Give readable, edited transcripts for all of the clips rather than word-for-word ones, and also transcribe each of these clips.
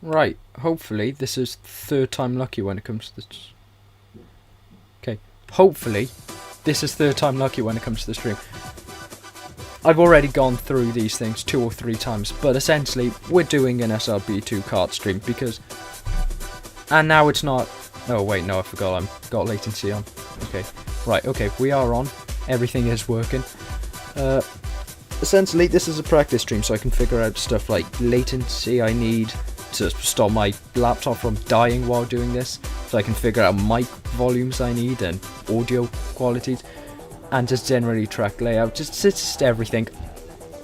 Right, hopefully this is third time lucky when it comes to this. Okay, hopefully this is third time lucky when it comes to the stream. I've already gone through these things 2 or 3 times, but essentially we're doing an SRB2 kart stream because... And now it's not... Oh wait, no, I forgot I've got latency on. Okay, right, okay, we are on. Everything is working. Essentially this is a practice stream so I can figure out stuff like latency I need to stop my laptop from dying while doing this, so I can figure out mic volumes I need and audio qualities, and just generally track layout, just everything.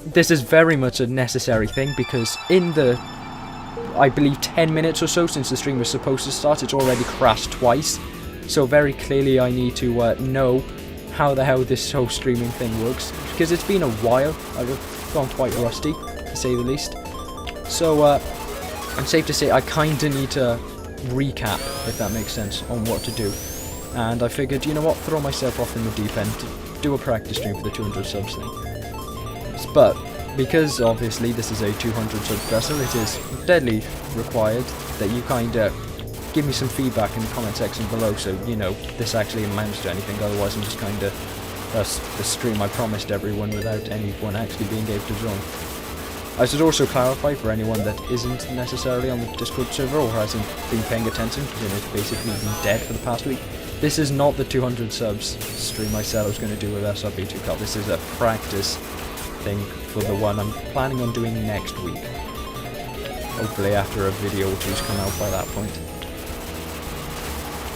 This is very much a necessary thing because in the, I believe, 10 minutes or so since the stream was supposed to start, it's already crashed twice, so very clearly I need to know how the hell this whole streaming thing works, because it's been a while. I've gone quite rusty, to say the least, so I'm safe to say I kinda need to recap, if that makes sense, on what to do. And I figured, you know what, throw myself off in the deep end, do a practice stream for the 200 subs thing. But, because obviously this is a 200 sub special, it is deadly required that you kinda give me some feedback in the comment section below, so, you know, this actually amounts to anything. Otherwise I'm just kinda the stream I promised everyone without anyone actually being able to join. I should also clarify for anyone that isn't necessarily on the Discord server or hasn't been paying attention, because it's basically been dead for the past week. This is not the 200 subs stream I said I was going to do with SRB2 Kart. This is a practice thing for the one I'm planning on doing next week. Hopefully after a video or two's come out by that point.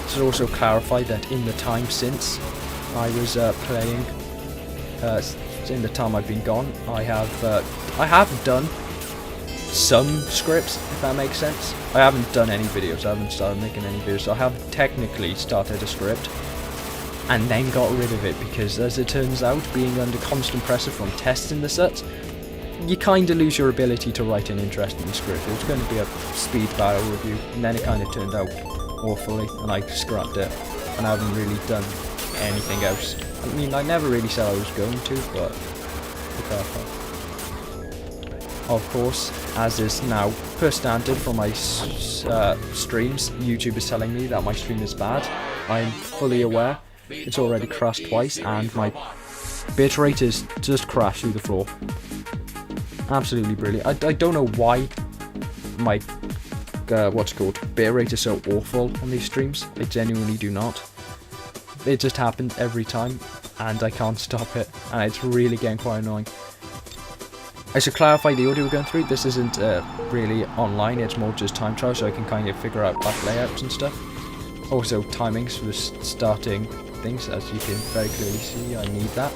I should also clarify that in the time since I was playing, in the time I've been gone, I have done some scripts, if that makes sense. I haven't done any videos, I haven't started making any videos, so I have technically started a script and then got rid of it because, as it turns out, being under constant pressure from testing the sets, you kinda lose your ability to write an interesting script. It was going to be a speed battle review, and then it kinda turned out awfully, and I scrapped it, and I haven't really done anything else. I mean, I never really said I was going to, but be careful. Of course, as is now per standard for my streams, YouTube is telling me that my stream is bad. I'm fully aware. It's already crashed twice, and my bitrate is just crashed through the floor. Absolutely brilliant. I don't know why my bitrate is so awful on these streams. I genuinely do not. It just happens every time, and I can't stop it, and it's really getting quite annoying. I should clarify the audio we're going through. This isn't really online, it's more just time trial, so I can kind of figure out back layouts and stuff. Also timings for starting things, as you can very clearly see, I need that.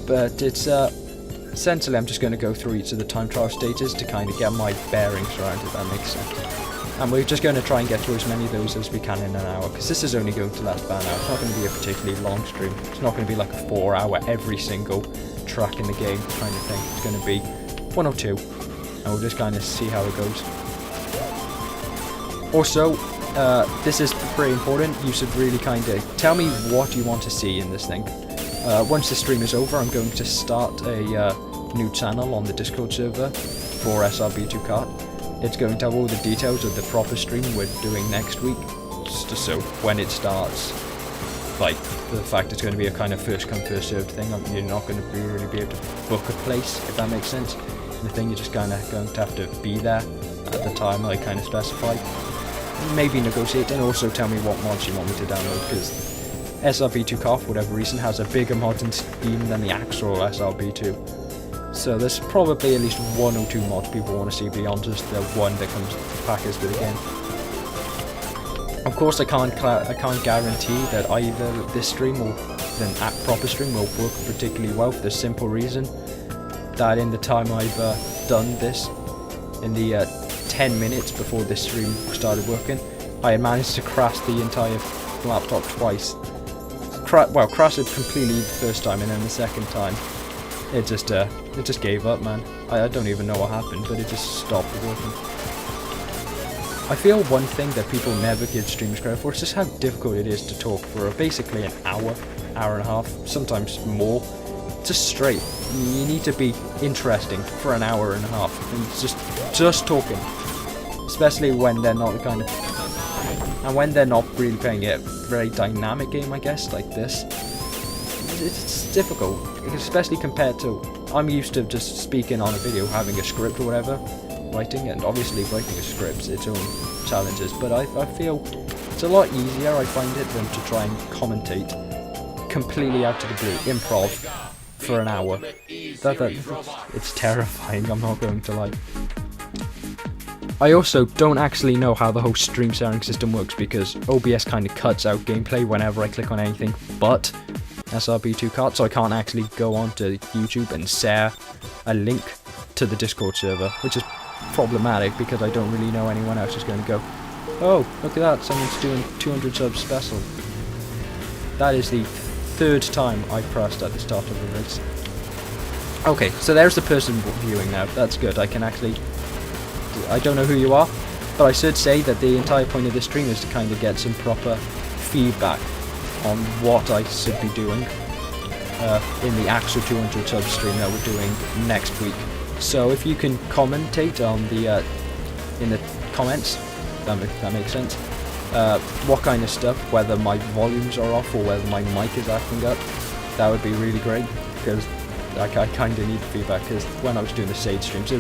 But it's essentially I'm just going to go through each of the time trial stages to kind of get my bearings around it, if that makes sense. And we're just going to try and get through as many of those as we can in an hour, because this is only going to last about an hour. It's not going to be a particularly long stream. It's not going to be like a 4-hour every single track in the game kind of thing. It's going to be 1 or 2, and we'll just kind of see how it goes. Also, this is pretty important. You should really kind of tell me what you want to see in this thing. Once the stream is over, I'm going to start a new channel on the Discord server for SRB2 Kart. It's going to have all the details of the proper stream we're doing next week, just so when it starts, like the fact it's going to be a kind of first come first served thing, you're not going to really be able to book a place, if that makes sense. The thing, you're just kind of going to have to be there at the time I kind of specify. Maybe negotiate, and also tell me what mods you want me to download, because SRB2 Kart, for whatever reason, has a bigger modding scheme than the actual SRB2. So there's probably at least 1 or 2 mods people want to see beyond just the one that comes packaged with the game. Of course, I can't guarantee that either this stream or the proper stream will work particularly well, for the simple reason that in the time I've done this, in the 10 minutes before this stream started working, I had managed to crash the entire laptop twice. Crash it completely the first time, and then the second time it just gave up, man. I don't even know what happened, but it just stopped working. I feel one thing that people never give streamers credit for is just how difficult it is to talk for basically an hour, hour and a half, sometimes more, just straight. You need to be interesting for an hour and a half, and just talking, especially when they're not the kind of, and when they're not really playing a very dynamic game, I guess, like this. It's difficult, especially compared to, I'm used to just speaking on a video, having a script or whatever, writing, and obviously writing a script's its own challenges, but I feel it's a lot easier, I find it, than to try and commentate completely out of the blue, improv, for an hour. It's terrifying, I'm not going to lie. I also don't actually know how the whole stream sharing system works, because OBS kind of cuts out gameplay whenever I click on anything but SRB2 Kart, so I can't actually go onto YouTube and share a link to the Discord server, which is problematic because I don't really know anyone else is going to go, oh, look at that, someone's doing 200 subs special. That is the third time I pressed at the start of the race. Okay, so there's the person viewing now, that's good, I can actually, I don't know who you are, but I should say that the entire point of this stream is to kind of get some proper feedback on what I should be doing in the actual 200 sub stream that we're doing next week. So if you can commentate on the in the comments, that makes sense. What kind of stuff, whether my volumes are off or whether my mic is acting up, that would be really great, because I kind of need feedback, because when I was doing the Sage streams, it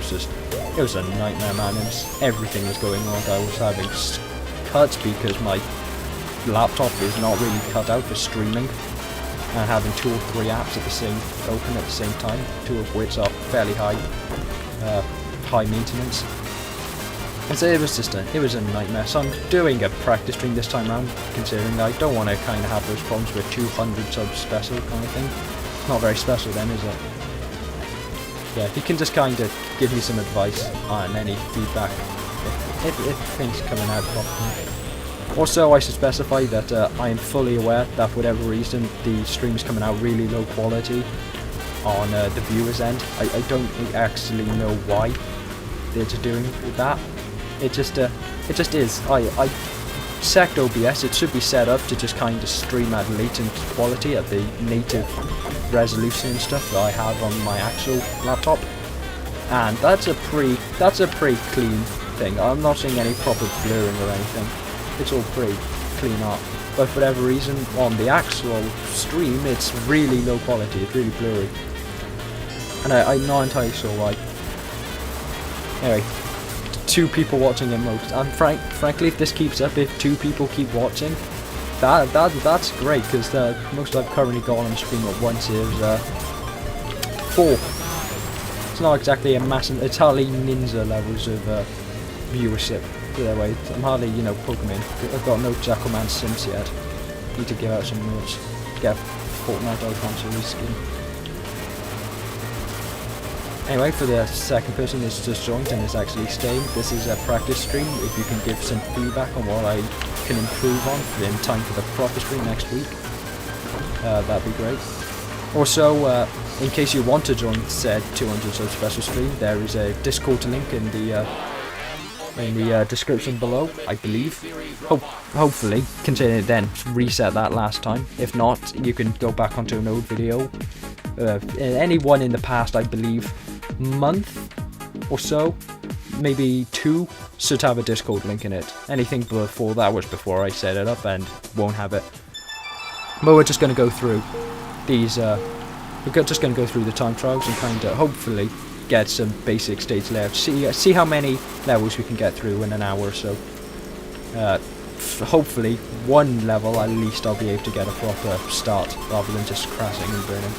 was a nightmare, man. Everything was going wrong. I was having cuts because my laptop is not really cut out for streaming, and having 2 or 3 apps open at the same time, 2 of which are fairly high maintenance. And so it was a nightmare. So I'm doing a practice stream this time around, considering that I don't want to kind of have those problems with 200 subs special kind of thing. It's not very special then, is it? Yeah, if you can just kind of give me some advice on any feedback if things are coming out properly. Also, I should specify that I am fully aware that for whatever reason the stream is coming out really low quality on the viewer's end. I don't actually know why they're doing that. It just is. I checked OBS. It should be set up to just kind of stream at latent quality at the native resolution and stuff that I have on my actual laptop, and that's a pretty clean thing. I'm not seeing any proper blurring or anything. It's all pretty clean art, but for whatever reason on the actual stream it's really low quality, it's really blurry, and I'm not entirely sure why. Anyway, 2 people watching in most, and frankly, if this keeps up, if 2 people keep watching, that's great, because most I've currently got on stream at once is 4. It's not exactly a massive, it's hardly ninja levels of viewership. That way, I'm hardly, Pokemon. I've got no Jackalman Sims yet. Need to give out some merch. Get a Fortnite icon to reskin. Anyway, for the second person that's just joined and is actually staying, this is a practice stream. If you can give some feedback on what I can improve on in time for the proper stream next week, that'd be great. Also, in case you want to join said 200 sub special stream, there is a Discord link in the description below, I believe. Hopefully, considering it then reset that last time. If not, you can go back onto an old video. Anyone in the past, I believe, month or so, maybe 2, should have a Discord link in it. Anything before that was before I set it up and won't have it. But we're just going to go through these, we're just going to go through the time trials and kind of hopefully get some basic stage layouts. See how many levels we can get through in an hour or so. Hopefully 1 level at least I'll be able to get a proper start rather than just crashing and burning.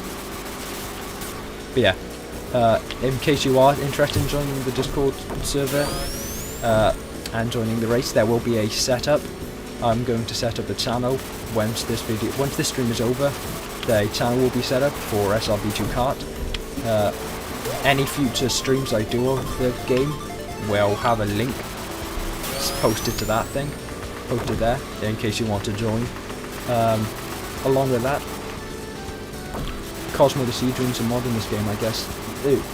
But yeah, in case you are interested in joining the Discord server and joining the race, there will be a setup. I'm going to set up a channel once this stream is over. The channel will be set up for SRB2 Kart. Any future streams I do of the game will have a link posted to that thing, posted there, in case you want to join. Along with that, Cosmo the Sea Dreams a mod in this game, I guess.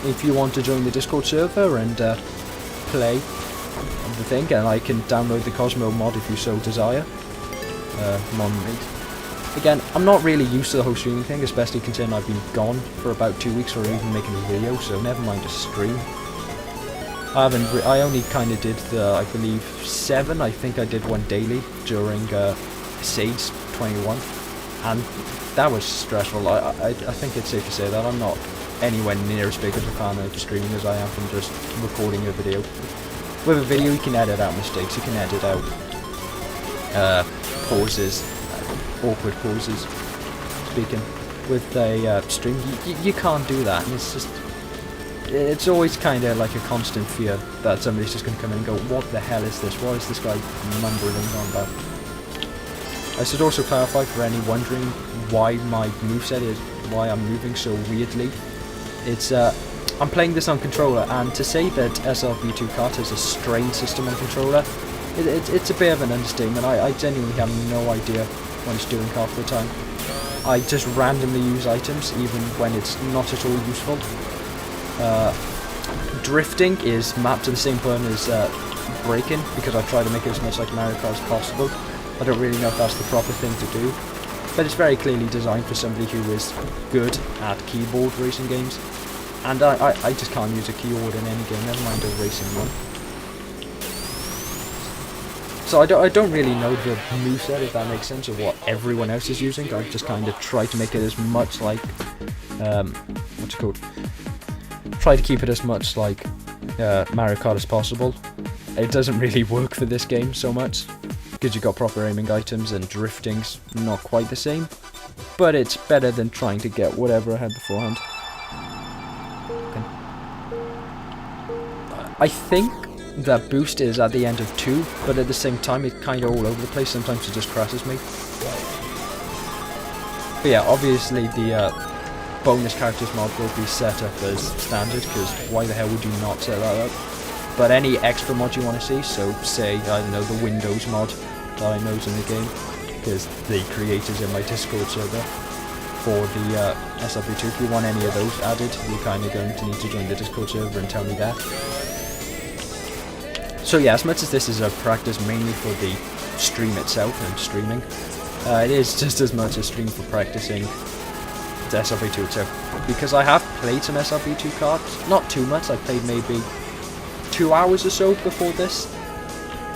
If you want to join the Discord server and play the thing, and I can download the Cosmo mod if you so desire. again, I'm not really used to the whole streaming thing, especially considering I've been gone for about 2 weeks or even making a video, so never mind a stream. I only kind of did the, I believe, 7. I think I did one daily during Sage 21, and that was stressful. I think it's safe to say that I'm not anywhere near as big of a fan of streaming as I am from just recording a video. With a video, you can edit out mistakes, you can edit out pauses, awkward pauses. Speaking with a stream, you can't do that, and it's always kind of like a constant fear that somebody's just going to come in and go, what the hell is this? What is this guy mumbling on about? I should also clarify for any wondering why my moveset is, why I'm moving so weirdly. It's, I'm playing this on controller, and to say that SRB2 Kart is a strained system on controller, it's a bit of an understatement. I genuinely have no idea what it's doing half the time. I just randomly use items even when it's not at all useful. Drifting is mapped to the same button as braking, because I try to make it as much like Mario Kart as possible. I don't really know if that's the proper thing to do, but it's very clearly designed for somebody who is good at keyboard racing games, and I just can't use a keyboard in any game, never mind a racing one. So I don't really know the moveset, if that makes sense, or what everyone else is using. I just kind of try to make it as much like, what's it called? Try to keep it as much like Mario Kart as possible. It doesn't really work for this game so much, because you've got proper aiming items and drifting's not quite the same, but it's better than trying to get whatever I had beforehand. Okay. I think that boost is at the end of 2, but at the same time it's kind of all over the place. Sometimes it just crashes me. But yeah, obviously the bonus characters mod will be set up as standard, because why the hell would you not set that up? But any extra mod you want to see, so say, I don't know, the Windows mod that I know is in the game, because the creators in my Discord server for the SRB2, if you want any of those added, you're kind of going to need to join the Discord server and tell me that. So yeah, as much as this is a practice mainly for the stream itself and streaming, it is just as much a stream for practicing the SRB2 itself, because I have played some SRB2 cards, not too much. I played maybe 2 hours or so before this.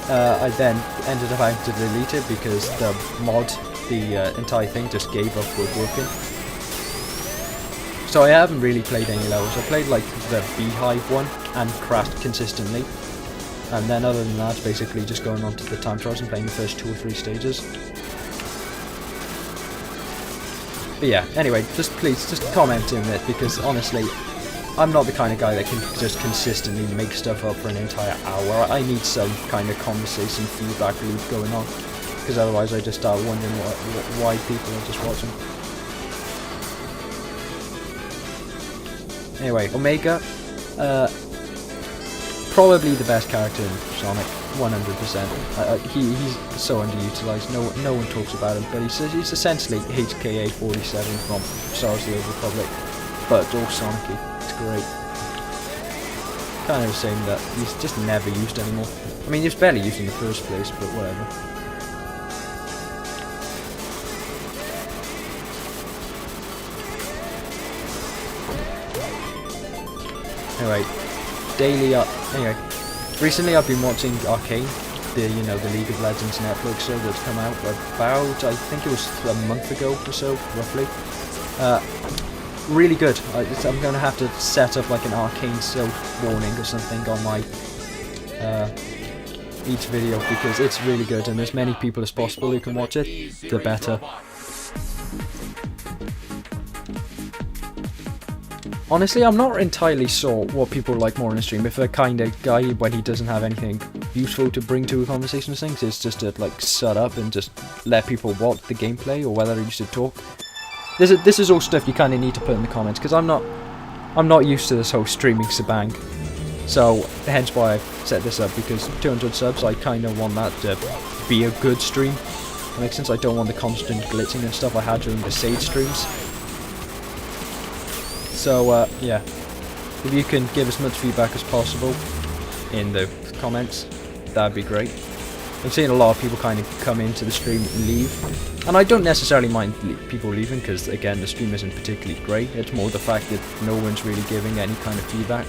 I then ended up having to delete it because the mod, the entire thing just gave up with working. So I haven't really played any levels. I played like the Beehive one and crashed consistently, and then other than that, basically just going on to the time trials and playing the first 2 or 3 stages. But yeah, anyway, please just comment in it, because honestly, I'm not the kind of guy that can just consistently make stuff up for an entire hour. I need some kind of conversation, feedback loop going on, because otherwise I just start wondering why people are just watching. Anyway, Omega, probably the best character in Sonic, 100%. He's so underutilized. No one talks about him, but he's essentially HKA-47 from Star Wars: The Old Republic, but all Sonic-y. It's great. Kind of a shame that he's just never used anymore. I mean, he was barely used in the first place, but whatever. Anyway, anyway, recently I've been watching Arcane, the League of Legends Netflix show that's come out about, I think it was a month ago or so, roughly. Really good. I'm going to have to set up like an Arcane self-warning or something on my each video, because it's really good, and as many people as possible who can watch it, the better. Honestly, I'm not entirely sure what people like more in a stream. If a kind of guy, when he doesn't have anything useful to bring to a conversation or things, is just to like shut up and just let people watch the gameplay, or whether he should talk. This is all stuff you kind of need to put in the comments, because I'm not used to this whole streaming shebang. So hence why I set this up, because 200 subs, I kind of want that to be a good stream. That makes sense. I don't want the constant glitching and stuff I had during the Sage streams. So, yeah, if you can give as much feedback as possible in the comments, that'd be great. I'm seeing a lot of people kind of come into the stream and leave, And I don't necessarily mind people leaving, because again, the stream isn't particularly great. It's more the fact that no one's really giving any kind of feedback.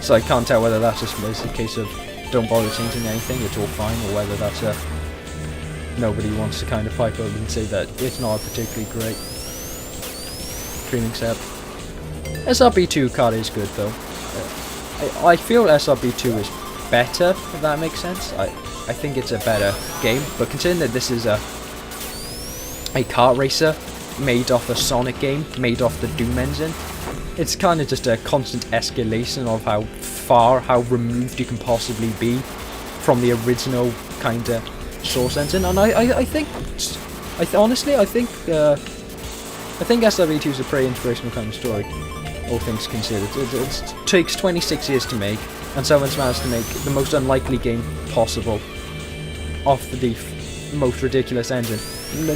So I can't tell whether that's just a case of don't bother changing anything, it's all fine, or whether that's a nobody wants to kind of pipe over and say that it's not a particularly great streaming setup. SRB2 card is good though. I feel SRB2 is better, if that makes sense. I think it's a better game, but considering that this is a kart racer made off a Sonic game, made off the Doom engine, it's kind of just a constant escalation of how removed you can possibly be from the original kind of source engine. And I think SRB2 is a pretty inspirational kind of story, all things considered. It takes 26 years to make, and someone's managed to make the most unlikely game possible off the most ridiculous engine.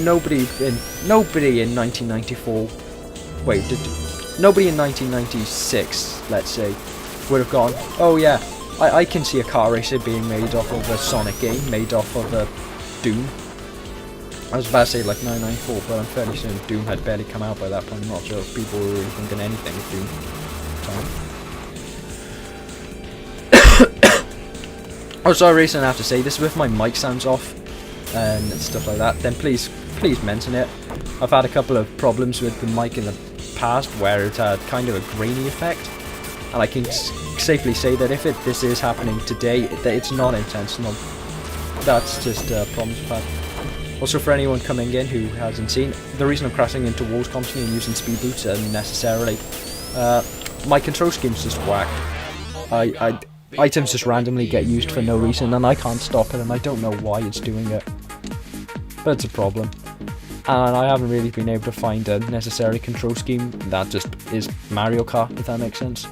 Nobody in 1994, nobody in 1996, let's say, would have gone, oh yeah, I can see a car racer being made off of a Sonic game, made off of a Doom. I was about to say like 994, but I'm fairly certain Doom had barely come out by that point. I'm not sure if people were really thinking anything of Doom at the time. Oh, sorry, Racing, I have to say this, if my mic sounds off and stuff like that, then please mention it. I've had a couple of problems with the mic in the past where it had kind of a grainy effect, and I can safely say that if this is happening today, it's not intentional. That's just problems we've had. Also, for anyone coming in who hasn't seen, the reason I'm crashing into walls constantly and using speed boots unnecessarily, my control scheme's just whack. Items just randomly get used for no reason, and I can't stop it, and I don't know why it's doing it. But it's a problem. And I haven't really been able to find a necessary control scheme that just is Mario Kart, if that makes sense.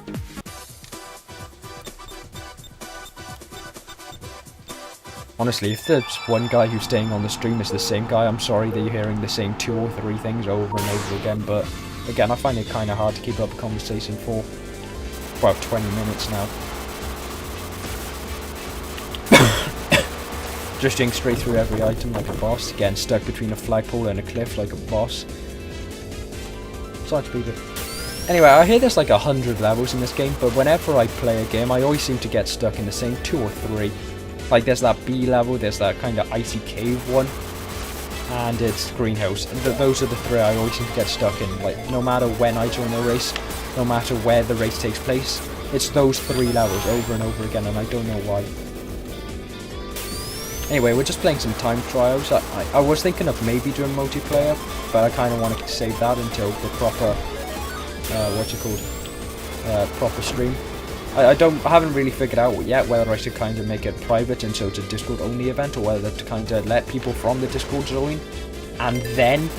Honestly, if there's one guy who's staying on the stream is the same guy, I'm sorry that you're hearing the same 2 or 3 things over and over again, but again, I find it kind of hard to keep up a conversation for about 20 minutes now. Drifting straight through every item like a boss, again stuck between a flagpole and a cliff like a boss. Sorry to be good. Anyway, I hear there's like 100 levels in this game, but whenever I play a game, I always seem to get stuck in the same 2 or 3. Like there's that B level, there's that kind of icy cave one, and it's greenhouse. And those are the 3 I always seem to get stuck in. Like no matter when I join a race, no matter where the race takes place, it's those 3 levels over and over again, and I don't know why. Anyway, we're just playing some time trials. I was thinking of maybe doing multiplayer, but I kind of want to save that until the proper, proper stream. I haven't really figured out yet whether I should kind of make it private and so it's a Discord only event, or whether to kind of let people from the Discord join and then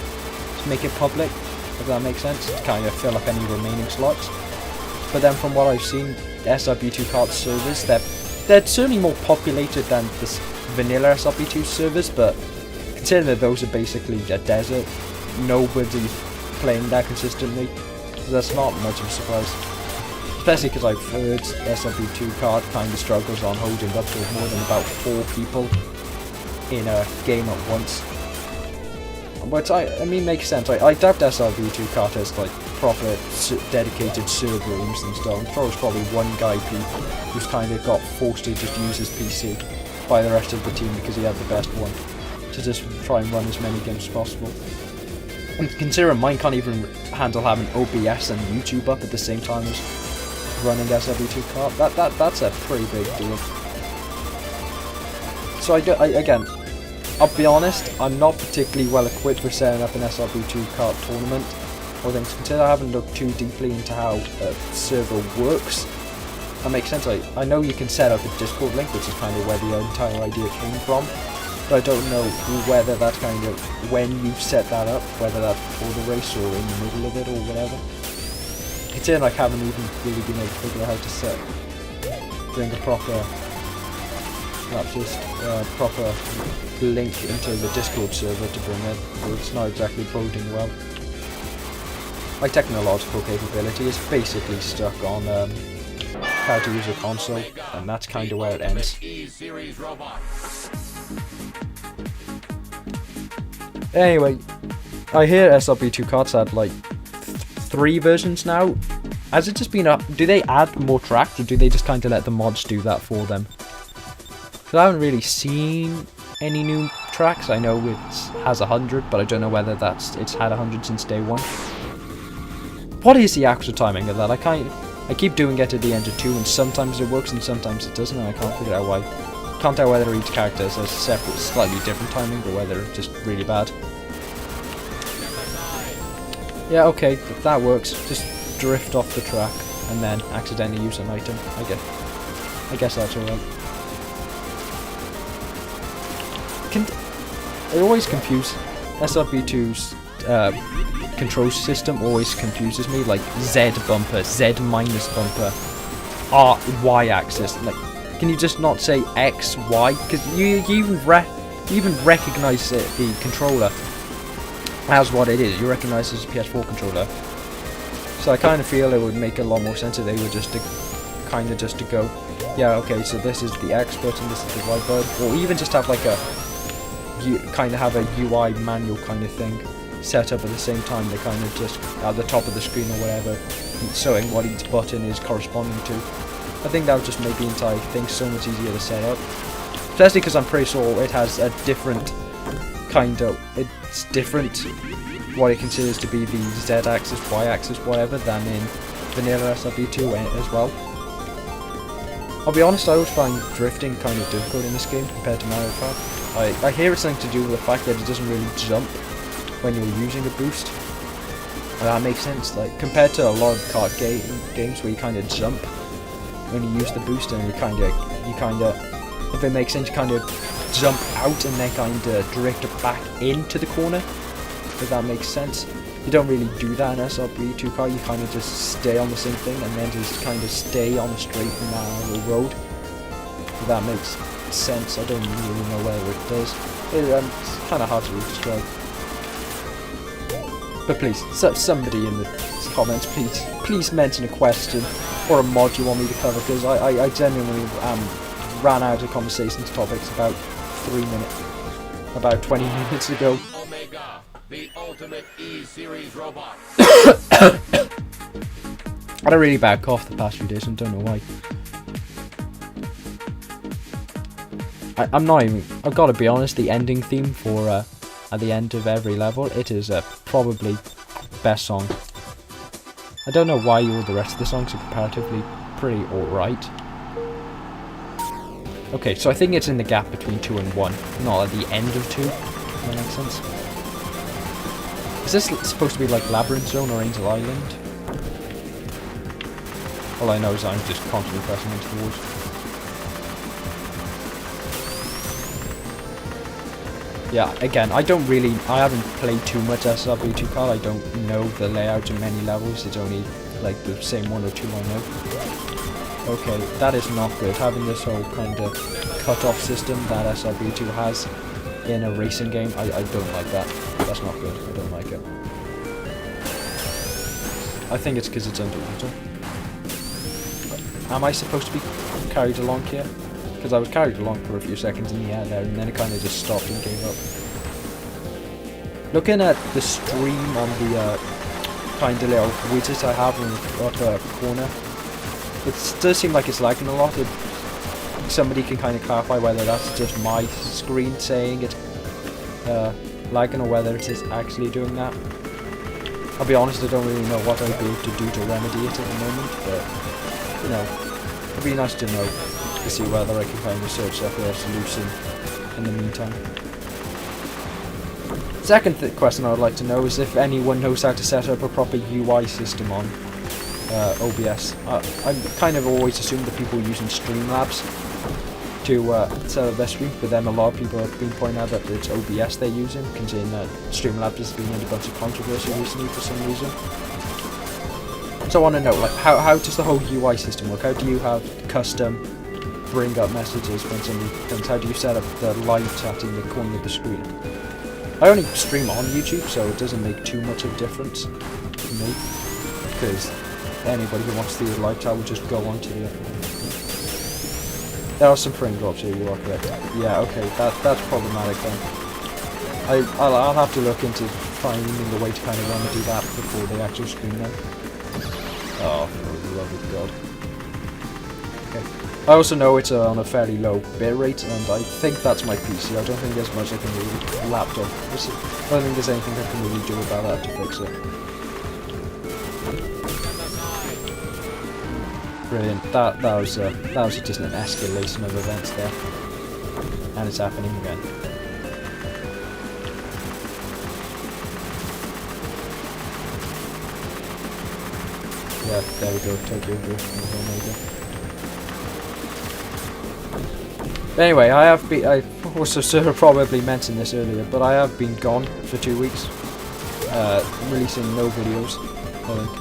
make it public, if that makes sense, to kind of fill up any remaining slots. But then from what I've seen, the SRB2 Kart servers, they're certainly more populated than the vanilla SRB2 servers, but considering that those are basically a desert, nobody's playing that consistently, that's not much of a surprise. Especially because I've heard SRB2 Kart kind of struggles on holding up to more than about 4 people in a game at once. Which I mean makes sense. I doubt SRB2 Kart has like proper dedicated server rooms and stuff. I'm sure it's probably one guy who's kind of got forced to just use his PC by the rest of the team because he had the best one, to just try and run as many games as possible. And considering mine can't even handle having OBS and YouTube up at the same time as running SRB2 Kart, that's a pretty big deal. So again, I'll be honest, I'm not particularly well equipped for setting up an SRB2 Kart tournament. Or things considered, I haven't looked too deeply into how a server works. That makes sense. I know you can set up a Discord link, which is kind of where the entire idea came from, but I don't know whether that's kind of when you set that up, whether that's before the race or in the middle of it or whatever. Considering I haven't even really been able to figure out how to bring a proper link into the Discord server to bring it, so it's not exactly boding well. My technological capability is basically stuck on how to use a console, and that's kind of where it ends. Anyway, I hear SRB2 carts had like 3 versions now. Has it just been up? Do they add more tracks, or do they just kind of let the mods do that for them? Because I haven't really seen any new tracks. I know it has 100, but I don't know whether it's had 100 since day 1. What is the actual timing of that? I keep doing it at the end of 2, and sometimes it works and sometimes it doesn't, and I can't figure out why. Can't tell whether each character has a separate, slightly different timing, or whether it's just really bad. Yeah, okay, that works. Just drift off the track and then accidentally use an item. I guess that's alright. I always confuse SRB2's control system. Always confuses me. Like Z bumper, Z minus bumper, R Y axis. Like, can you just not say X Y? Because you even recognize the controller as what it is. You recognize it as a PS4 controller. So I kind of feel it would make a lot more sense if they were just to go, yeah, okay, so this is the X button, this is the Y button, or even just have like have a UI manual kind of thing set up at the same time. They kind of just at the top of the screen or whatever, showing what each button is corresponding to. I think that would just make the entire thing so much easier to set up. Especially because I'm pretty sure it has a different it's different what it considers to be the Z-axis, Y-axis, whatever, than in vanilla SRB2 as well. I'll be honest, I always find drifting kind of difficult in this game compared to Mario Kart. I hear it's something to do with the fact that it doesn't really jump when you're using a boost. And that makes sense, like, compared to a lot of kart games where you kind of jump when you use the boost, and you kind of, if it makes sense, you kind of jump out and then kind of drift back into the corner. If that makes sense. You don't really do that in SRB2 car, you kind of just stay on the same thing and then just kind of stay on a straight and narrow road. If that makes sense. I don't really know whether it does. It's kind of hard to describe. But please, somebody in the comments, please mention a question or a mod you want me to cover, because I genuinely ran out of conversations topics about 20 minutes ago. The ultimate E-Series robot. I had a really bad cough the past few days, and don't know why. I'm not even, I've got to be honest, the ending theme for at the end of every level, it is probably best song. I don't know why all the rest of the songs are comparatively pretty alright. Okay, so I think it's in the gap between 2 and 1, not at the end of 2, if that makes sense. Is this supposed to be like Labyrinth Zone or Angel Island? All I know is I'm just constantly pressing into the walls. Yeah, again, I haven't played too much SRB2 Kart. I don't know the layout of many levels. It's only like the same 1 or 2 I know. Okay, that is not good. Having this whole kind of cut-off system that SRB2 has in a racing game, I don't like that. That's not good. I don't like it. I think it's because it's underwater. Am I supposed to be carried along here? Because I was carried along for a few seconds in the air there, and then it kind of just stopped and gave up. Looking at the stream on the kind of little widget I have in the upper corner, it does seem like it's lagging a lot. Somebody can kind of clarify whether that's just my screen saying it's lagging, or whether it is actually doing that. I'll be honest, I don't really know what I'd be able to do to remedy it at the moment, but, you know, it'd be nice to know, to see whether I can kind of search up a solution in the meantime. Second question I would like to know is if anyone knows how to set up a proper UI system on OBS. I kind of always assumed that people were using Streamlabs to set up their stream, but then a lot of people have been pointing out that it's OBS they're using, considering that Streamlabs has been in a bunch of controversy recently for some reason. So I want to know, like, how does the whole UI system work? How do you have custom bring up messages when somebody comes? How do you set up the live chat in the corner of the screen? I only stream on YouTube, so it doesn't make too much of a difference to me, because anybody who wants to do a live chat will just go on to the other one. There are some frame drops here, you are correct. Yeah, okay, that's problematic then. I'll have to look into finding a way to kind of remedy that before the actual screen then. Oh, for the love of God. Okay. I also know it's on a fairly low bitrate, and I think that's my PC. I don't think there's much I can really... laptop. I don't think there's anything I can really do about that to fix it. Brilliant. That was just an escalation of events there. And it's happening again. Yeah, there we go. Tokyo Drift. Anyway, I also sort of probably mentioned this earlier, but I have been gone for 2 weeks, releasing no videos.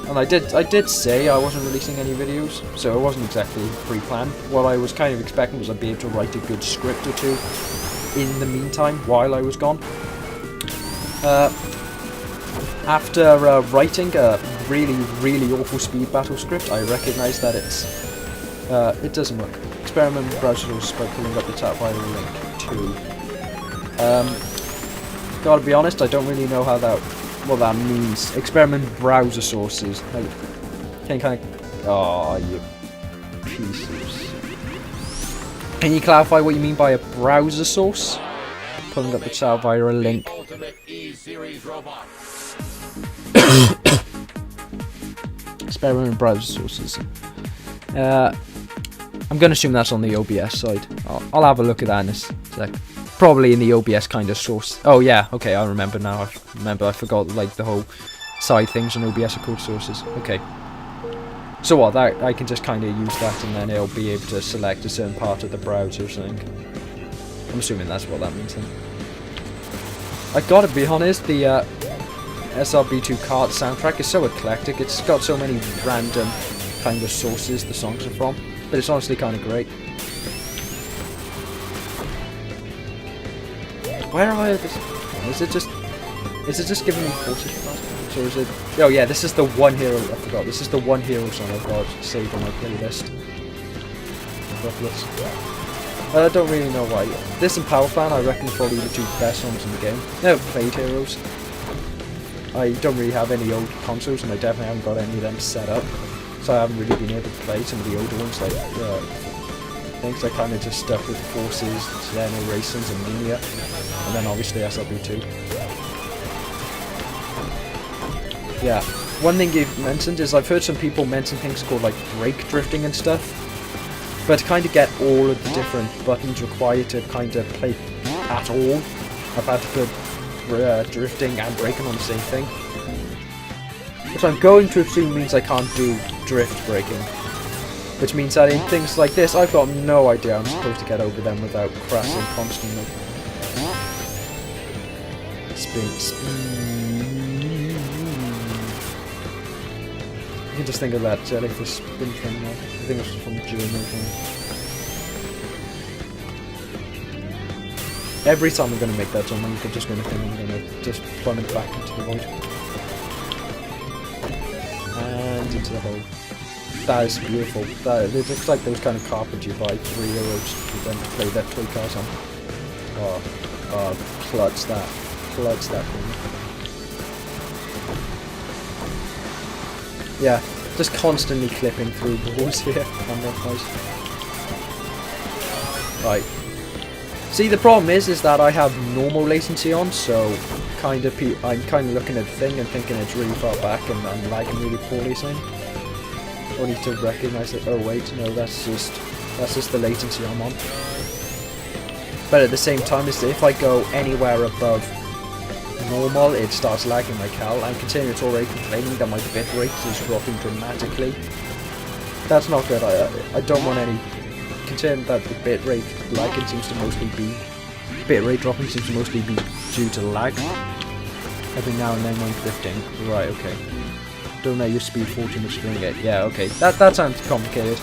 And I did say I wasn't releasing any videos, so it wasn't exactly pre-planned. What I was kind of expecting was I'd be able to write a good script or two in the meantime while I was gone. After writing a really awful speed battle script, I recognise that it doesn't work. Experiment with browser sources by pulling up the tap file link to. Gotta be honest, I don't really know what that means. Experiment with browser sources. I can kind of. Oh, you pieces. Can you clarify what you mean by a browser source? Pulling up the chat via a link. Experiment with browser sources. I'm going to assume that's on the OBS side. I'll have a look at that in a sec. Probably in the OBS kind of source. Oh yeah, okay, I remember now. I forgot like the whole side things on OBS are called sources. Okay. So what, I can just kind of use that and then it'll be able to select a certain part of the browser or something. I'm assuming that's what that means then. I gotta be honest, the SRB2 Kart soundtrack is so eclectic. It's got so many random kind of sources the songs are from. But it's honestly kind of great. Where am I at this? Is it just giving me forces for or is it? Oh yeah, this is the one hero. I forgot. This is the one hero song I've got saved on my playlist. I don't really know why. This and Power Fan, I reckon, are probably the two best songs in the game. Never played Heroes. I don't really have any old consoles, and I definitely haven't got any of them set up. So I haven't really been able to play some of the older ones, like things I kind of just stuck with Forces, Xeno Racings and Mania, and then obviously SRB2. Yeah, one thing you've mentioned is I've heard some people mention things called like brake drifting and stuff, but to kind of get all of the different buttons required to kind of play at all, I've had to put drifting and braking on the same thing. Which I'm going to assume means I can't do drift braking. Which means that in things like this, I've got no idea I'm supposed to get over them without crashing constantly. Spin. You can just think of that jellyfish spin thing now. I think it's from German. Every time I'm going to make that jump, I'm just going to think I'm going to just plummet back into the void. And into the hole. That is beautiful. It looks like those kind of carpets you buy 3 euros to then play their toy cars on. Oh, clutch that. Clutch that thing. Yeah, just constantly clipping through walls here on that place. Right. See, the problem is that I have normal latency on, so I'm kind of looking at the thing and thinking it's really far back and I'm lagging really poorly soon. Only to recognise that, oh wait, no, that's just the latency I'm on. But at the same time, if I go anywhere above normal, it starts lagging like hell. And considering it's already complaining that my bitrate is dropping dramatically, that's not good. I don't want any. Considering that the bitrate dropping seems to mostly be due to lag. Every now and then when drifting. Right, okay. Don't let your speed fall too much during it. Yeah, okay. That sounds complicated.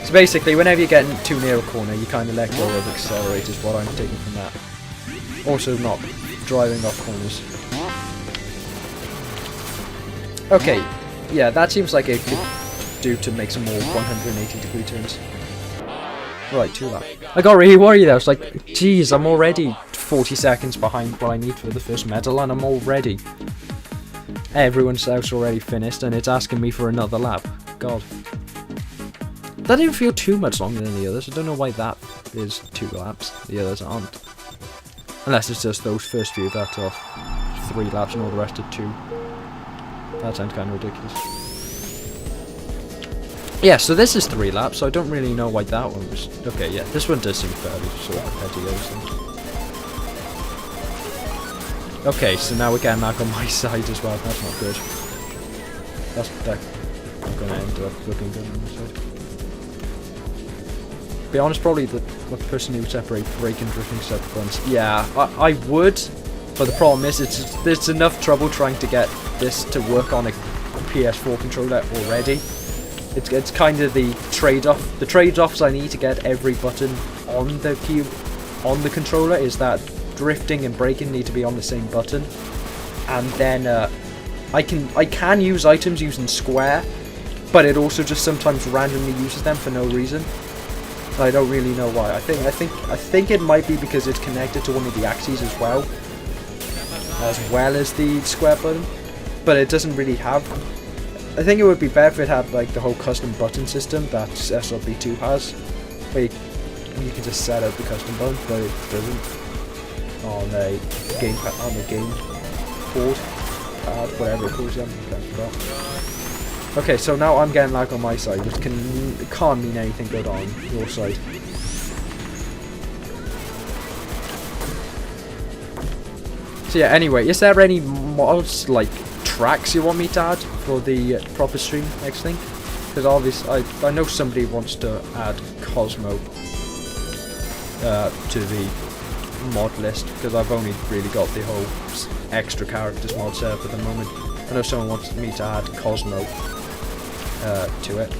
So basically, whenever you're getting too near a corner, you kind of let go of accelerate is what I'm taking from that. Also not driving off corners. Okay, yeah, that seems like it could do to make some more 180 degree turns. Right, 2 laps. I got really worried there. I was like, geez, I'm already 40 seconds behind what I need for the first medal, and I'm already... Everyone's else already finished, and it's asking me for another lap. God. That didn't feel too much longer than the others. I don't know why that is 2 laps. The others aren't. Unless it's just those first few that are 3 laps and all the rest are 2. That sounds kind of ridiculous. Yeah, so this is 3 laps, so I don't really know why that one was... Okay, yeah, this one does seem fairly short compared to the others. Okay, so now we're getting back on my side as well. That's not good. That's going to end up looking good on my side. Be honest, probably the person who would separate brake and drifting separate ones. Yeah, I would, but the problem is there's enough trouble trying to get this to work on a PS4 controller already. It's kind of the trade-off. The trade-offs I need to get every button on the controller is that drifting and braking need to be on the same button, and then I can use items using square, but it also just sometimes randomly uses them for no reason. I don't really know why. I think it might be because it's connected to one of the axes as well as the square button, but it doesn't really have. I think it would be better if it had like the whole custom button system that SRB2 has, where you can just set out the custom button, but it doesn't on the game board pad, whatever it calls them. I forgot. Okay, so now I'm getting lag on my side, which can't mean anything good on your side. So yeah, anyway, is there any mods, like tracks you want me to add for the proper stream next thing? Because obviously, I know somebody wants to add Cosmo to the mod list, because I've only really got the whole extra characters mod set up at the moment. I know someone wants me to add Cosmo to it.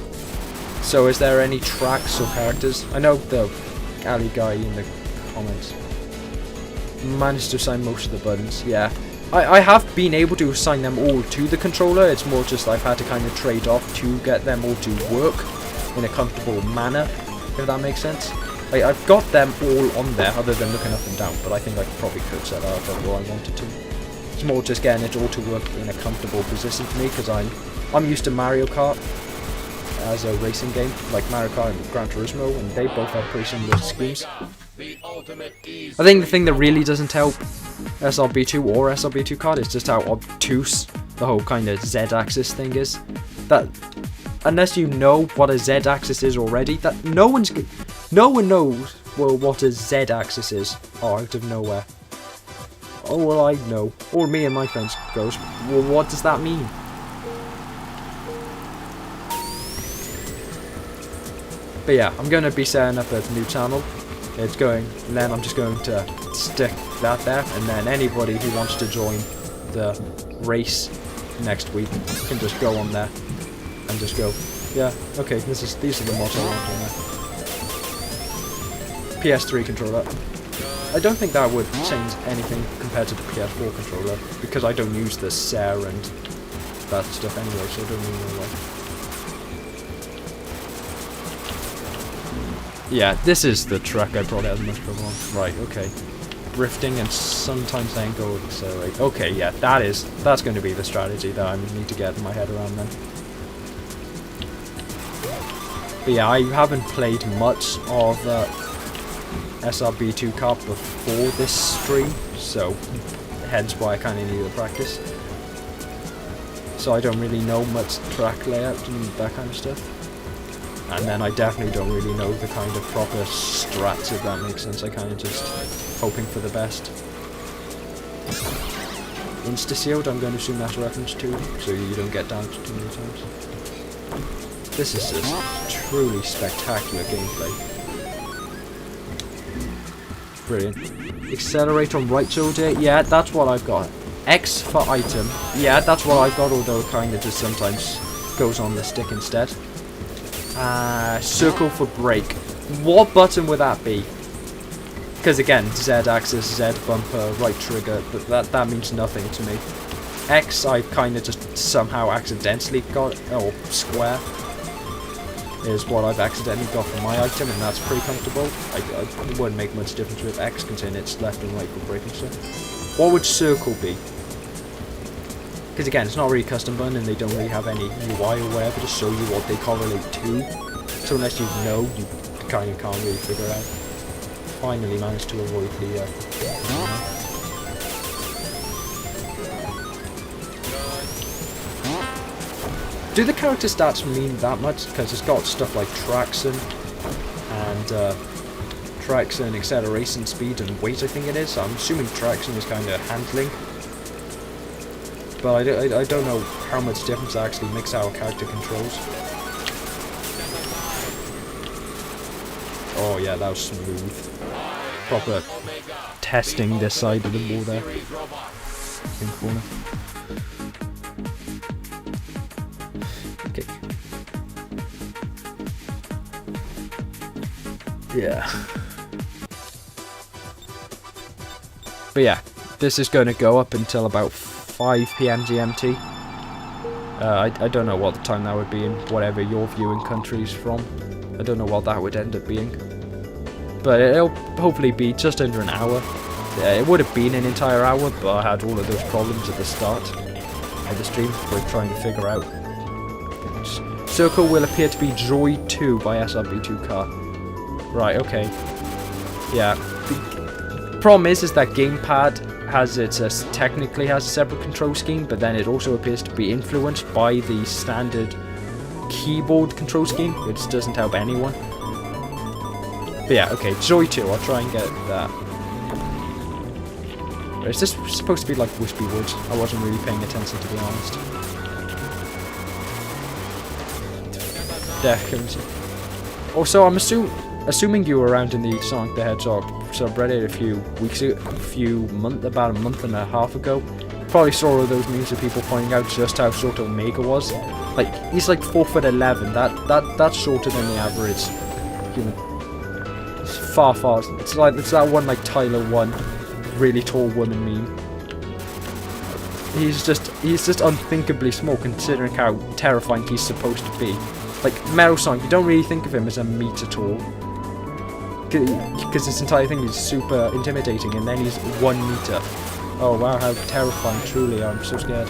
So is there any tracks or characters? I know the alley guy in the comments managed to assign most of the buttons. Yeah, I have been able to assign them all to the controller. It's more just I've had to kind of trade off to get them all to work in a comfortable manner, if that makes sense. I've got them all on there other than looking up and down, but I think I probably could set that up if I wanted to. It's more just getting it all to work in a comfortable position for me, because I'm used to Mario Kart as a racing game, like Mario Kart and Gran Turismo, and they both have pretty similar schemes. I think the thing that really doesn't help SRB2 or SRB2 Kart is just how obtuse the whole kind of Z-axis thing is. That unless you know what a Z-axis is already, that no one knows what a Z-axis is out of nowhere. Oh well, I know. Or me and my friends goes, well, what does that mean? But yeah, I'm going to be setting up a new channel. It's going, and then I'm just going to stick that there, and then anybody who wants to join the race next week can just go on there and just go, yeah, okay, these are the mods I want on there. PS3 controller. I don't think that would change anything compared to the PS4 controller, because I don't use the SAR and that stuff anyway, so I don't really know why. Yeah, this is the track I probably had the most trouble on. Right, okay. Drifting and sometimes then go accelerate. Okay, yeah, that's going to be the strategy that I need to get my head around then. But yeah, I haven't played much of SRB2 Kart before this stream, so hence why I kind of need to practice. So I don't really know much track layout and that kind of stuff. And then I definitely don't really know the kind of proper strats, if that makes sense. I kind of just hoping for the best. Insta-sealed, I'm going to assume that's a reference to, so you don't get damaged too many times. This is just truly spectacular gameplay. Brilliant. Accelerate on right shoulder, yeah, that's what I've got. X for item, yeah, that's what I've got, although it kind of just sometimes goes on the stick instead. Circle for brake. What button would that be? Because again, Z axis, Z bumper, right trigger, but that means nothing to me. X I kind of just somehow accidentally got, or square. is what I've accidentally got from my item, and that's pretty comfortable. It wouldn't make much difference with X, considering it's left and right for breaking stuff. What would circle be? Because again, it's not really custom button, and they don't really have any UI or whatever to show you what they correlate to. So unless you know, you kind of can't really figure it out. Finally managed to avoid the... Do the character stats mean that much? Because it's got stuff like traction and acceleration, speed, and weight. I think it is. So I'm assuming traction is kind of handling, but I don't know how much difference it actually makes our character controls. Oh yeah, that was smooth. Proper testing this side of the wall there. In the corner. Okay. Yeah. But yeah, this is going to go up until about 5 PM GMT. I don't know what the time that would be in whatever your viewing country's from. I don't know what that would end up being. But it'll hopefully be just under an hour. It would have been an entire hour, but I had all of those problems at the start of the stream for trying to figure out. Circle will appear to be Droid 2 by SRB2 Kart. Right, okay. Yeah. The problem is that gamepad has technically has a separate control scheme, but then it also appears to be influenced by the standard keyboard control scheme, which doesn't help anyone. But yeah, okay, Droid 2, I'll try and get that. Is this supposed to be like Wispy Woods? I wasn't really paying attention, to be honest. Also, I'm assuming you were around in the Sonic the Hedgehog subreddit about a month and a half ago. Probably saw all those memes of people pointing out just how short Omega was. Like, he's like 4'11". That's shorter than the average human. It's far. It's that one like Tyler 1 really tall woman meme. He's just unthinkably small considering how terrifying he's supposed to be. Like, Metal Sonic, you don't really think of him as a meat at all. Because this entire thing is super intimidating, and then he's 1 meter. Oh wow, how terrifying, truly, I'm so scared.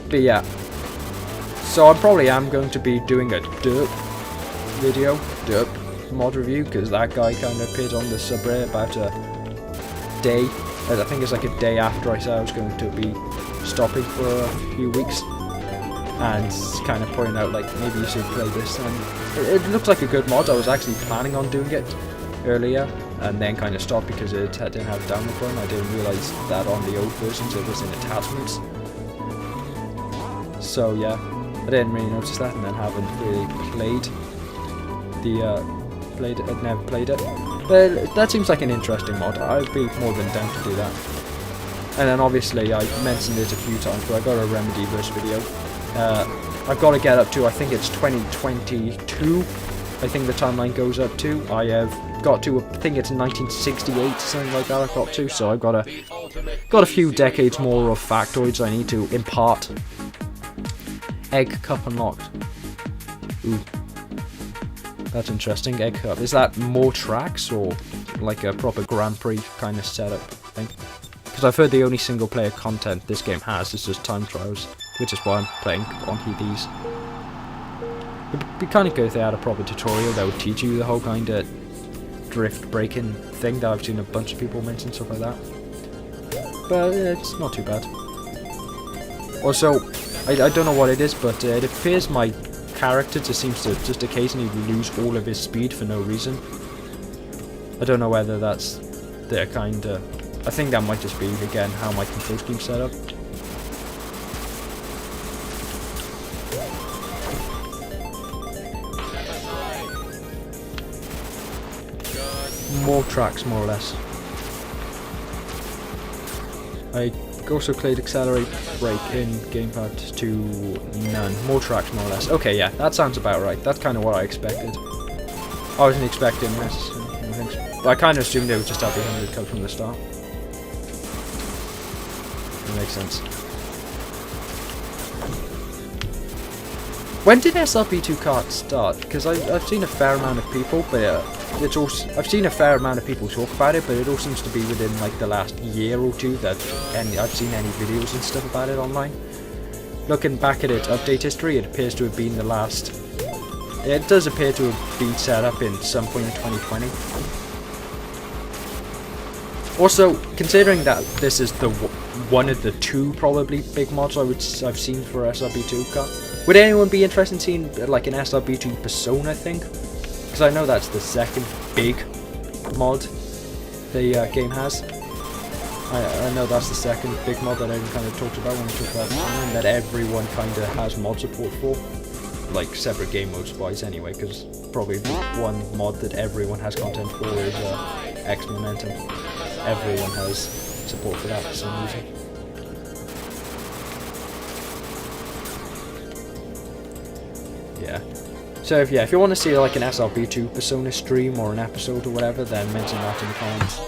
But yeah. So I probably am going to be doing a derp video, derp mod review, because that guy kind of appeared on the subreddit about a day. I think it's like a day after I said I was going to be stopping for a few weeks. And kind of pointing out, like, maybe you should play this, and it looked like a good mod. I was actually planning on doing it earlier, and then kind of stopped because it didn't have a download button. I didn't realise that on the old versions it was in attachments. So yeah, I didn't really notice that, and then haven't really played I'd never played it. But that seems like an interesting mod. I'd be more than down to do that. And then obviously I mentioned it a few times, but I got a Remedyverse video. I've got to get up to, I think it's 2022, I think the timeline goes up to. I have got to, I think it's 1968, something like that I've got to, so I've got a few decades more of factoids I need to impart. Egg Cup unlocked. Ooh. That's interesting, Egg Cup. Is that more tracks, or like a proper Grand Prix kind of setup thing? Because I've heard the only single player content this game has is just time trials, which is why I'm playing on these. It'd be kind of good if they had a proper tutorial that would teach you the whole kind of drift braking thing that I've seen a bunch of people mention, stuff like that. But it's not too bad. Also, I don't know what it is, but it appears my character just seems to just occasionally lose all of his speed for no reason. I don't know whether that's the kind of... I think that might just be, again, how my control scheme's set up. More tracks, more or less. I also cleared accelerate brake in gamepad to none. More tracks, more or less. Okay, yeah, that sounds about right. That's kind of what I expected. I wasn't expecting this, but I kind of assumed they would just have the 100 code from the start. That makes sense. When did SRB2 Kart start? Because I've seen a fair amount of people, but it's also I've seen a fair amount of people talk about it, but it all seems to be within like the last year or two that I've seen any videos and stuff about it online. Looking back at its update history, it appears to have been the last. It does appear to have been set up in some point in 2020. Also, considering that this is the one of the two probably big mods I've seen for SRB2 Kart, would anyone be interested in seeing like an SRB2 Persona thing? Because I know that's the second big mod the game has. I know that's the second big mod that everyone kind of talked about when we talked about Persona, that everyone kind of has mod support for. Like separate game modes wise anyway, because probably the one mod that everyone has content for is X Momentum. Everyone has support for that for some reason. Yeah. So if you want to see like an SRB2 Persona stream or an episode or whatever, then mention that in the comments.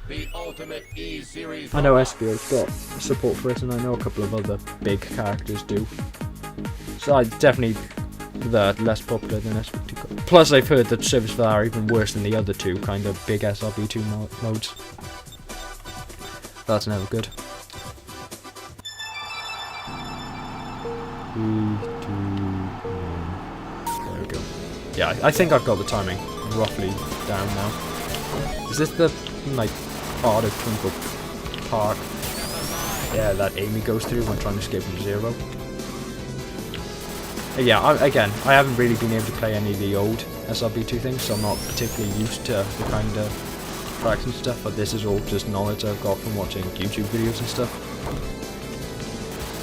The ultimate E-series I know SBO's got support for it, and I know a couple of other big characters do. So I definitely the less popular than SRB2. Plus I've heard that servers for that are even worse than the other two kind of big SRB2 modes. That's never good. 3, 2, 1. There we go. Yeah, I think I've got the timing roughly down now. Is this the like part of Twinkle Park? Yeah, that Amy goes through when trying to escape from Zero. Yeah, I haven't really been able to play any of the old SRB2 things, so I'm not particularly used to the kind of tracks and stuff, but this is all just knowledge I've got from watching YouTube videos and stuff.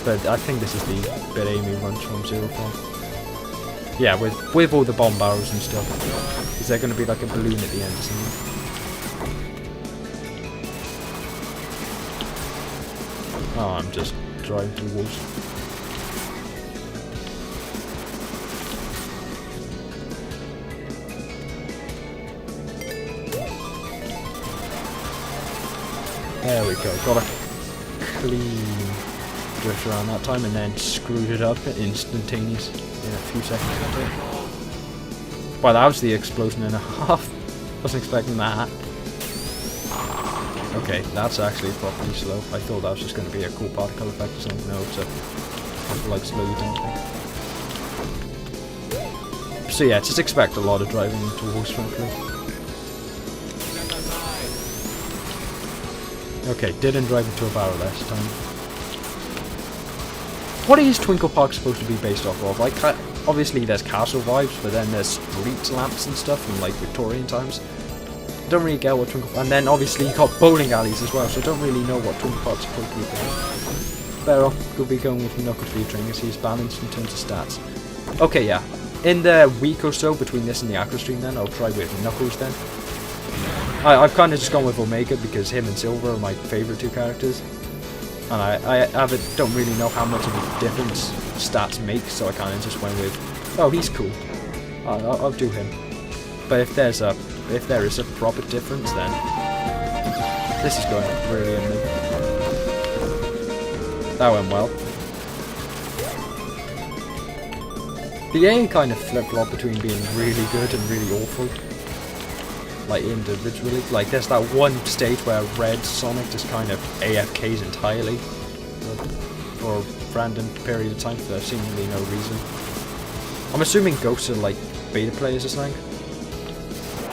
But I think this is the bit Amy runs from Zero from. Yeah, with all the bomb barrels and stuff. Is there going to be like a balloon at the end or something? Oh, I'm just driving through walls. There we go, got a clean drift around that time and then screwed it up instantaneous in a few seconds. Wow, that was the explosion and a half. Wasn't expecting that. Okay, that's actually properly slow. I thought that was just going to be a cool particle effect or something. No, it's a like slowly down thing. So yeah, just expect a lot of driving towards frankly. Okay, didn't drive into a barrel last time. What is Twinkle Park supposed to be based off of? Like, obviously there's castle vibes, but then there's street lamps and stuff from like Victorian times. I don't really get what Twinkle Park... And then obviously you got bowling alleys as well, so I don't really know what Twinkle Park's supposed to be about. Better off could be going with Knuckles featuring as he's balanced in terms of stats. Okay, yeah. In the week or so between this and the Aqua stream then, I'll try with Knuckles then. I've kind of just gone with Omega because him and Silver are my favourite two characters. And I don't really know how much of a difference stats make, so I kind of just went with, oh, he's cool. I'll do him. But if there is a proper difference, then this is going brilliantly. That went well. The A kind of flip-flop between being really good and really awful. Like individually, like there's that one stage where Red Sonic just kind of AFKs entirely for a random period of time for seemingly no reason. I'm assuming ghosts are like beta players or something. I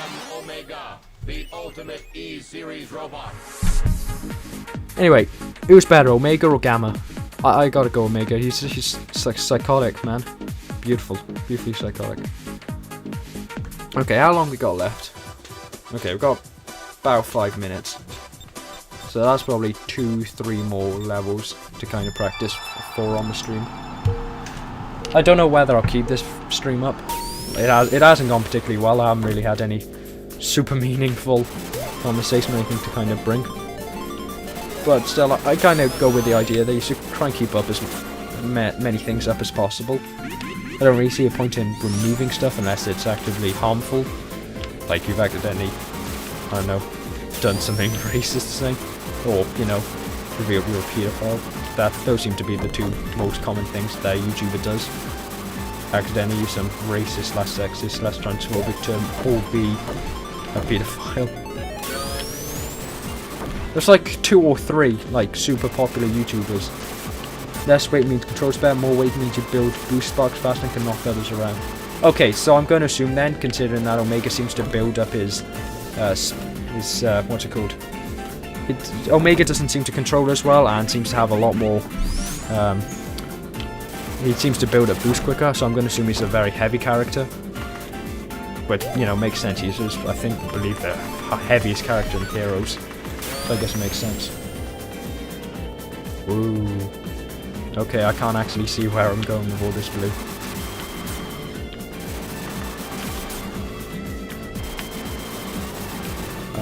am Omega, the ultimate E-series robot. Anyway, who's better, Omega or Gamma? I gotta go Omega. He's like psychotic, man. Beautifully psychotic. Okay, how long we got left? Okay, we've got about 5 minutes. So that's probably 2-3 more levels to kind of practice for on the stream. I don't know whether I'll keep this stream up. It hasn't gone particularly well. I haven't really had any super meaningful conversation or anything to kind of bring. But still, I kind of go with the idea that you should try and keep up as many things up as possible. I don't really see a point in removing stuff unless it's actively harmful. Like you've accidentally, I don't know, done something racist or something. Or, you know, revealed you're a pedophile. Those seem to be the two most common things that a YouTuber does. accidentally use some racist slash sexist slash transphobic term or be a paedophile. There's like 2 or 3 like super popular YouTubers. Less weight means controls better, more weight means you build boost sparks faster and can knock others around. Okay, so I'm going to assume then, considering that Omega seems to build up his what's it called? Omega doesn't seem to control as well and seems to have a lot more, he seems to build up boost quicker, so I'm going to assume he's a very heavy character. But, you know, makes sense, he's just, I believe the heaviest character in Heroes, so I guess it makes sense. Ooh. Okay, I can't actually see where I'm going with all this blue.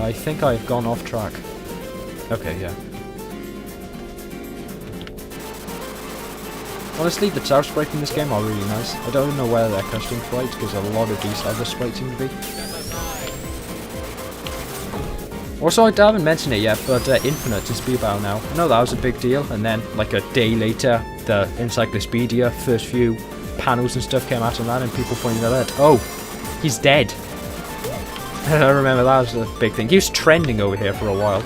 I think I've gone off track. Okay, yeah. Honestly, the tower sprites in this game are really nice. I don't know whether they're custom sprites, because a lot of these other sprites seem to be. Also, I haven't mentioned it yet, but Infinite is Speed Battle now. I know that was a big deal, and then, like a day later, the Encyclopedia, first few panels and stuff came out on that, and people pointed out, oh, he's dead. I remember that was a big thing. He was trending over here for a while.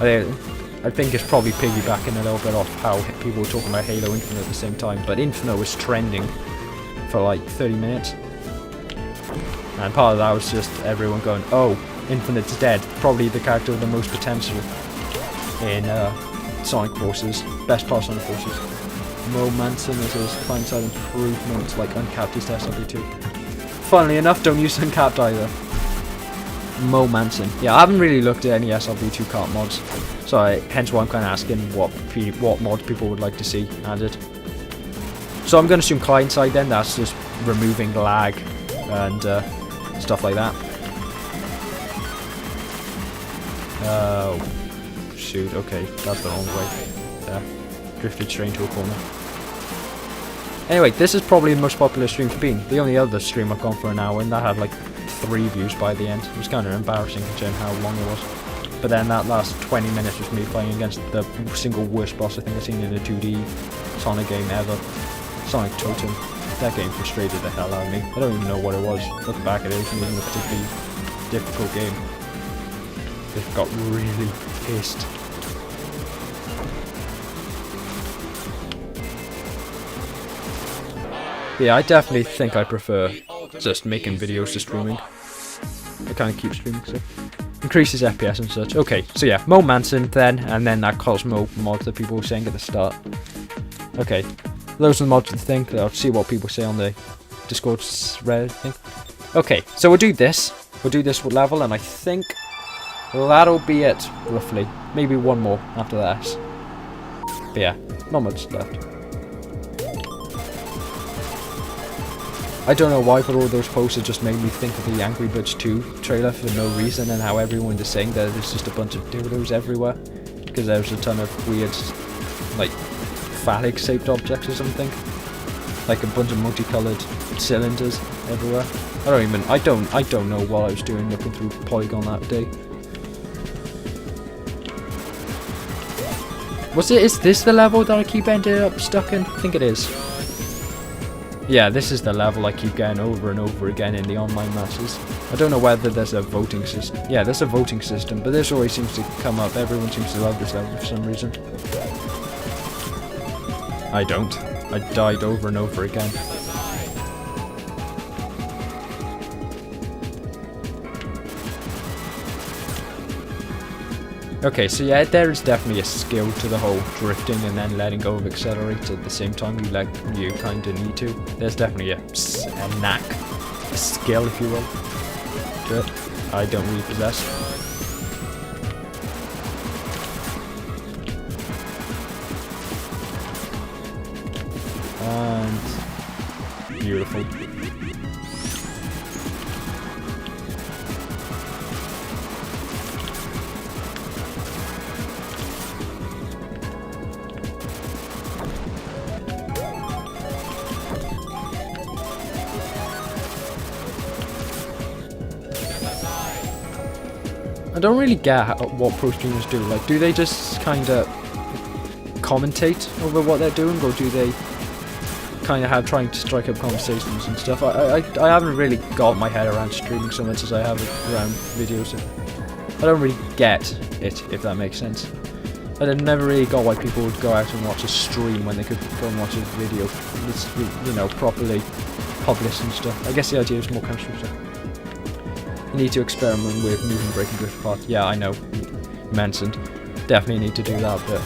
I think it's probably piggybacking a little bit off how people were talking about Halo Infinite at the same time, but Infinite was trending for like 30 minutes. And part of that was just everyone going, oh, Infinite's dead. Probably the character with the most potential in Sonic Forces. Best part of Sonic Forces. Mo Manson is his client-side improvement, like uncapped is SRB2. Funnily enough, don't use uncapped either. Mo Manson. Yeah, I haven't really looked at any SRB2 kart mods, so hence why I'm kind of asking what mods people would like to see added. So I'm going to assume client-side then, that's just removing lag and stuff like that. Oh, shoot, okay, that's the wrong way. Yeah, drifted straight into a corner. Anyway, this is probably the most popular stream's been. The only other stream I've gone for an hour, and that had like 3 views by the end. It was kind of embarrassing considering how long it was. But then that last 20 minutes was me playing against the single worst boss I think I've seen in a 2D Sonic game ever. Sonic Totem. That game frustrated the hell out of me. I don't even know what it was. Looking back at it, it wasn't even a particularly difficult game. It got really pissed. Yeah, I definitely think I prefer just making videos to streaming. I kind of keep streaming, so increases FPS and such. Okay, so yeah, Mo Manson then, and then that Cosmo mod that people were saying at the start. Okay, those are the mods to think. I'll see what people say on the Discord Reddit thing. Okay, so we'll do this. We'll do this level, and I think that'll be it, roughly. Maybe one more after that. But yeah, not much left. I don't know why, but all those posters just made me think of the Angry Birds 2 trailer for no reason, and how everyone is saying that there's just a bunch of dildos everywhere. Because there's a ton of weird, like, phallic-shaped objects or something. Like a bunch of multicolored cylinders everywhere. I don't know what I was doing looking through Polygon that day. Is this the level that I keep ending up stuck in? I think it is. Yeah, this is the level I keep getting over and over again in the online matches. I don't know whether there's a voting system. Yeah, there's a voting system, but this always seems to come up. Everyone seems to love this level for some reason. I don't. I died over and over again. Okay, so yeah, there is definitely a skill to the whole drifting and then letting go of accelerate at the same time you kind of need to. There's definitely a knack, a skill if you will, to it. I don't really possess. And beautiful. I don't really get what pro streamers do. Like, do they just kind of commentate over what they're doing, or do they kind of have trying to strike up conversations and stuff. I haven't really got my head around streaming so much as I have around videos. I don't really get it, if that makes sense. I never really got why people would go out and watch a stream when they could go and watch a video. It's, you know, properly published and stuff. I guess the idea is more constructive. You need to experiment with moving, breaking, drift apart. Yeah, I know. You mentioned. Definitely need to do that, but...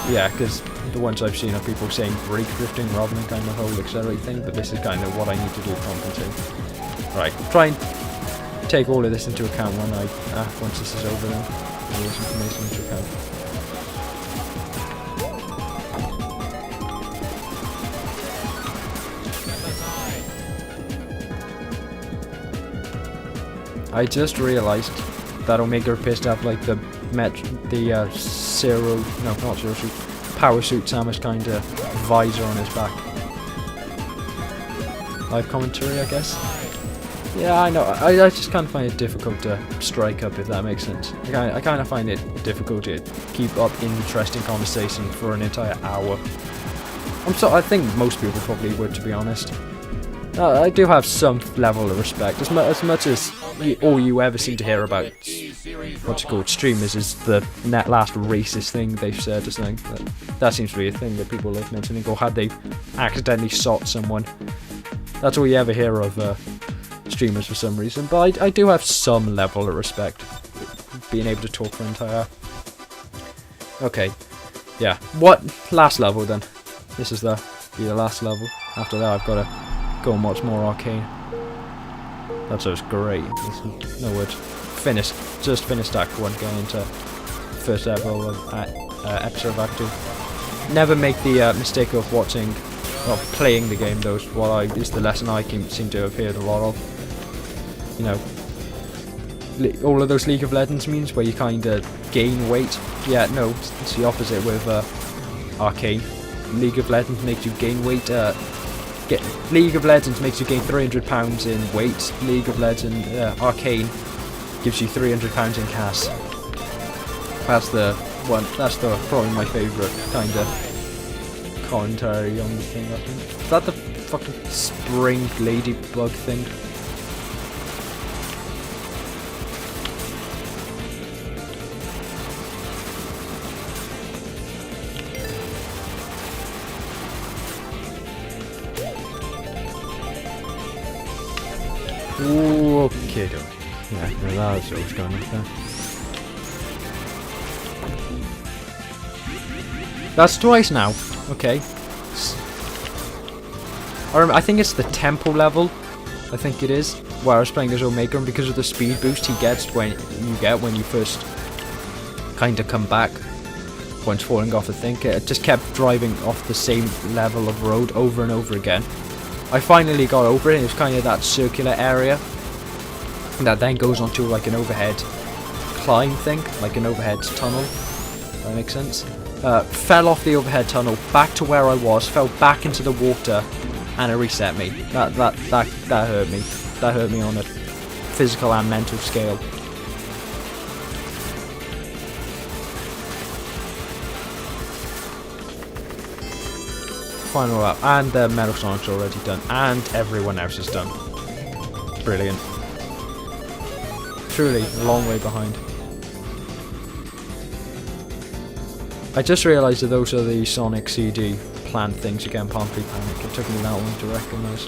yeah, because the ones I've seen are people saying brake drifting rather than kind of whole accelerate thing, but this is kind of what I need to do to compensate. Right, try and take all of this into account when once this is over then. All this information into account. I just realised that Omega appears to have like the zero, no, not zero suit, power suit Samus kind of visor on his back. Live commentary, I guess. Yeah, I know. I just kind of find it difficult to strike up, if that makes sense. I kind of find it difficult to keep up interesting conversation for an entire hour. I think most people probably would, to be honest. I do have some level of respect. As much as all you ever seem to hear about what's it called, streamers, is the last racist thing they've said or something. That seems to be a thing that people love mentioning, or had they accidentally shot someone. That's all you ever hear of streamers for some reason. But I do have some level of respect, being able to talk for an entire hour. Okay, yeah. What last level then? This is the last level. After that, I've got to go and watch more Arcane. That sounds great. There's no words. Just finished Act 1, going into first episode of Act 2. Never make the mistake of playing the game, though, is the lesson I seem to have heard a lot of. You know, all of those League of Legends memes where you kind of gain weight. Yeah, no, it's the opposite with Arcane. League of Legends makes you gain weight. League of Legends makes you gain 300 pounds in weight. League of Legends Arcane gives you 300 pounds in cash. That's the one. That's probably my favourite kind of commentary on the thing. I think. Is that the fucking spring ladybug thing? Okay, yeah, that's what's going on there. That's twice now. Okay. I think it's the tempo level. I think it is where I was playing as Omega, and because of the speed boost he gets when you first kind of come back once falling off the thing, it just kept driving off the same level of road over and over again. I finally got over it. It was kind of that circular area that then goes onto like an overhead climb thing, like an overhead tunnel. That makes sense. Fell off the overhead tunnel, back to where I was, fell back into the water, and it reset me. That hurt me. That hurt me on a physical and mental scale. Final lap, and the Metal Sonic's already done, and everyone else is done. Brilliant. Truly, a long way behind. I just realised that those are the Sonic CD planned things again, Palm Pre Panic. It took me that long to recognise.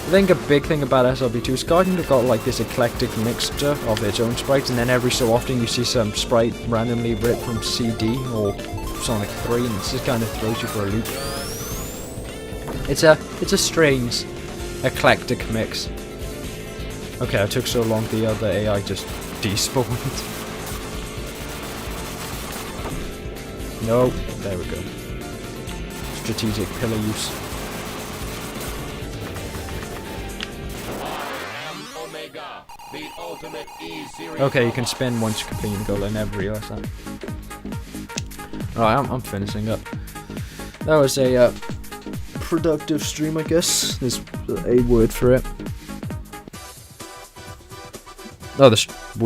I think a big thing about SRB2 is kind of got like this eclectic mixture of its own sprites, and then every so often you see some sprite randomly ripped from CD or Sonic 3, and it just kind of throws you for a loop. It's a strange, eclectic mix. Okay, I took so long, the other AI just despawned. No, there we go. Strategic pillar use. Omega, the ultimate E-Series. Okay, you can spin once you complete the goal. I never realised that. Alright, I'm finishing up. That was a productive stream, I guess. There's a word for it. Oh, the word.